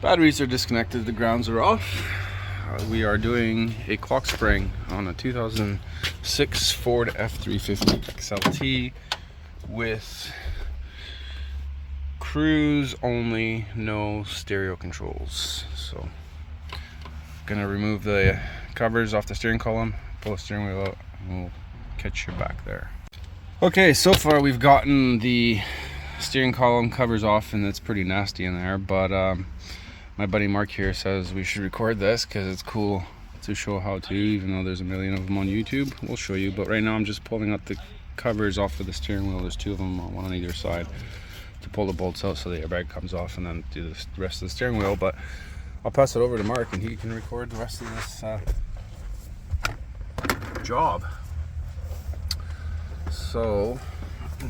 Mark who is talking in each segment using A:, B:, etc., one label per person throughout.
A: Batteries are disconnected, the grounds are off. We are doing a clock spring on a 2006 Ford F350 XLT with cruise only, no stereo controls. So gonna remove the covers off the steering column, pull the steering wheel out, and we'll catch you back there. Okay, so far we've gotten the steering column covers off and it's pretty nasty in there, but my buddy Mark here says we should record this because it's cool to show how to, even though there's a million of them on YouTube. We'll show you, but right now I'm just pulling out the covers off of the steering wheel. There's two of them, one on either side, to pull the bolts out so the airbag comes off and then do the rest of the steering wheel. But I'll pass it over to Mark and he can record the rest of this job. So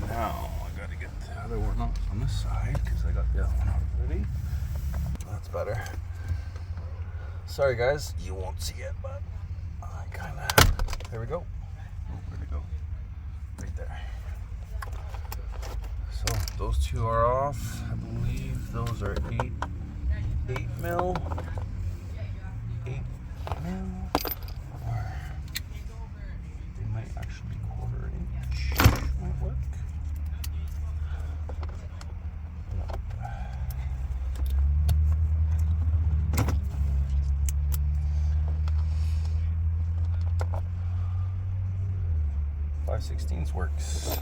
A: now I gotta get the other one off on this side because I got the other one out already. That's better. Sorry guys, you won't see it, but I kinda, there we go. Oh, where'd it go? Right there. So those two are off. I believe those are 8 mil. 8 mil. Or they might actually be 1/4 inch. Might work. 5/16 works.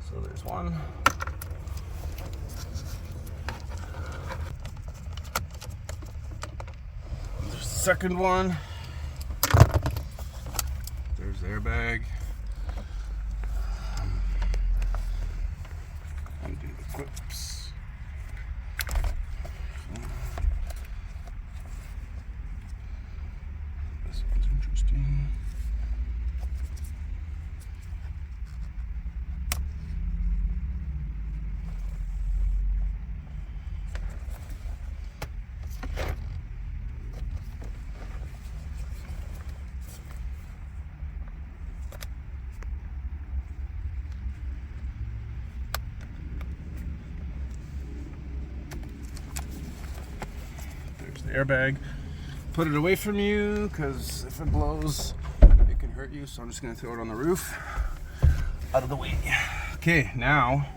A: So there's one. There's the second one. There's the airbag. Undo the clips. This one's interesting. The airbag. Put it away from you because if it blows it can hurt you, so I'm just going to throw it on the roof out of the way. Okay, now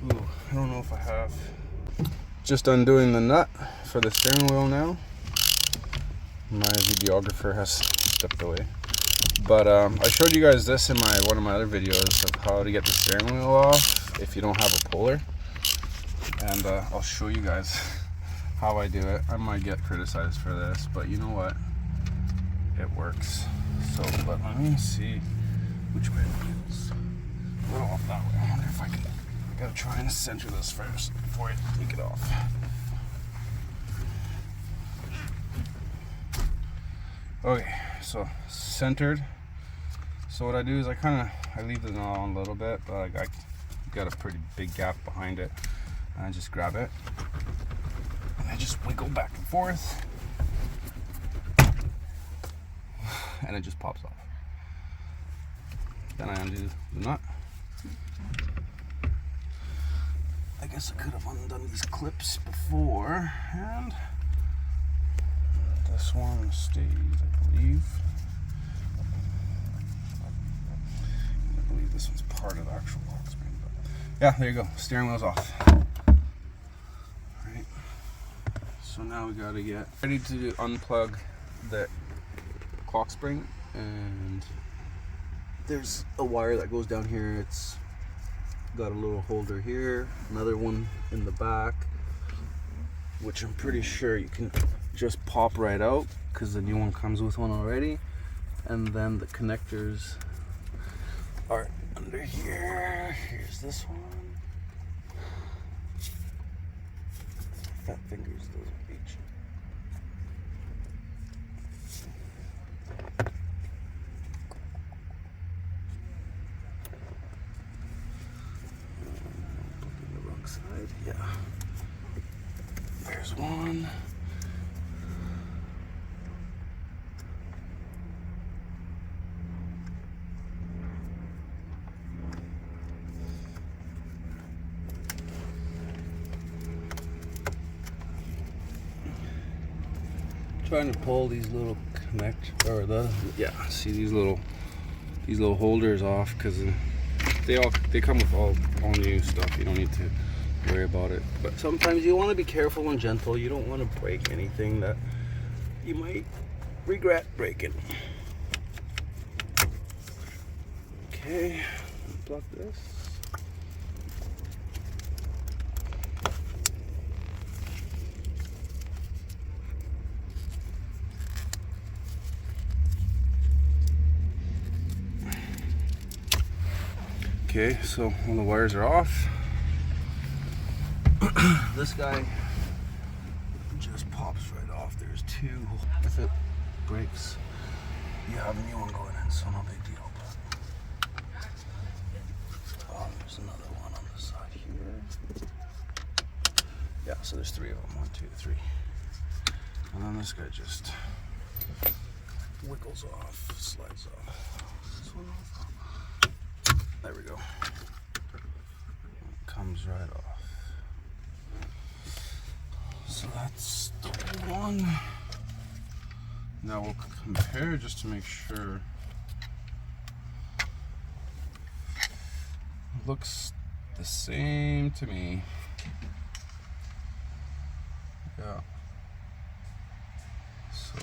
A: I don't know if I have, just undoing the nut for the steering wheel now. My videographer has stepped away, but I showed you guys this in one of my other videos of how to get the steering wheel off if you don't have a puller, and I'll show you guys how I do it. I might get criticized for this, but you know what? It works. So, but let me see which way it is. A little off that way. I wonder if I gotta try and center this first before I take it off. Okay, so centered. So what I do is I leave the knot on a little bit, but I got a pretty big gap behind it. And I just grab it. I just wiggle back and forth and it just pops off. Then I undo the nut. I guess I could have undone these clips before, and this one stays, I believe. I believe this one's part of the actual lock spring, but yeah, there you go. Steering wheel's off. So now we gotta get ready to unplug the clock spring, and there's a wire that goes down here. It's got a little holder here, another one in the back, which I'm pretty sure you can just pop right out because the new one comes with one already. And then the connectors are under here. Here's this one. Fat fingers, those are each. The wrong side, yeah. There's one. trying to pull these little see these little holders off, because they come with all new stuff. You don't need to worry about it. But sometimes you want to be careful and gentle. You don't want to break anything that you might regret breaking. Okay, unplug this. Okay, so when the wires are off, this guy just pops right off. There's two. If it breaks, you have a new one going in, so no big deal. But there's another one on the side here. Yeah, so there's three of them. 1, 2, 3. And then this guy just wiggles off, slides off. This one off. There we go. It comes right off. So that's the one. Now we'll compare just to make sure. Looks the same to me. Yeah. So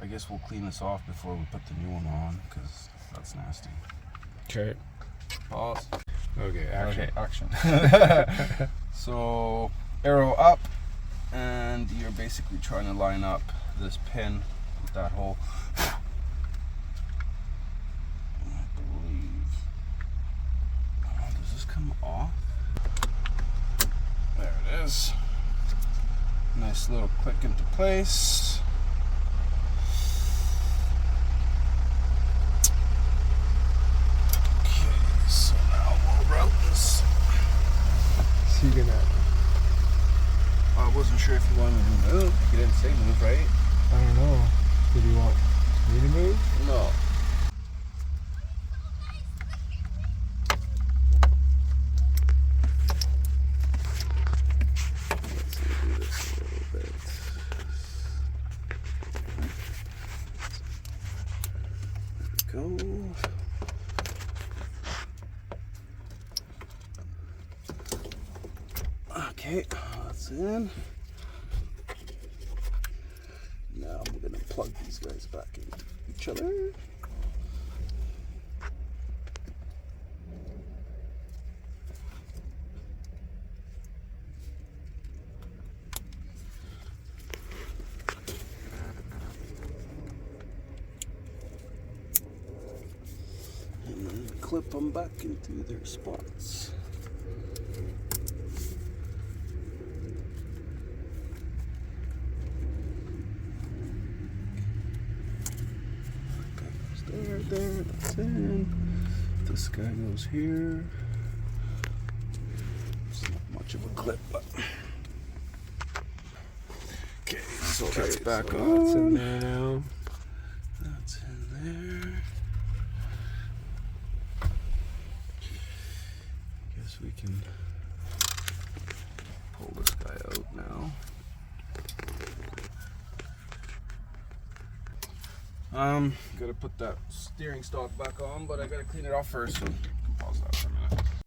A: I guess we'll clean this off before we put the new one on, because that's nasty.
B: Okay.
A: Pause.
B: Okay, action.
A: So arrow up, and you're basically trying to line up this pin with that hole. I believe. Does this come off? There it is. Nice little click into place. I wasn't sure if you wanted me to move. You didn't say move, right?
B: I don't know. Did you want me to move?
A: No. Let's do this a little bit. There we go. Okay, that's in. Now I'm gonna plug these guys back into each other. And then clip them back into their spots. There, that's in. This guy goes here. It's not much of a clip, but okay. So that's back on.
B: That's in there now.
A: That's in there. Guess we can pull this guy out now. Gotta put that steering stock back on, but I gotta clean it off first. So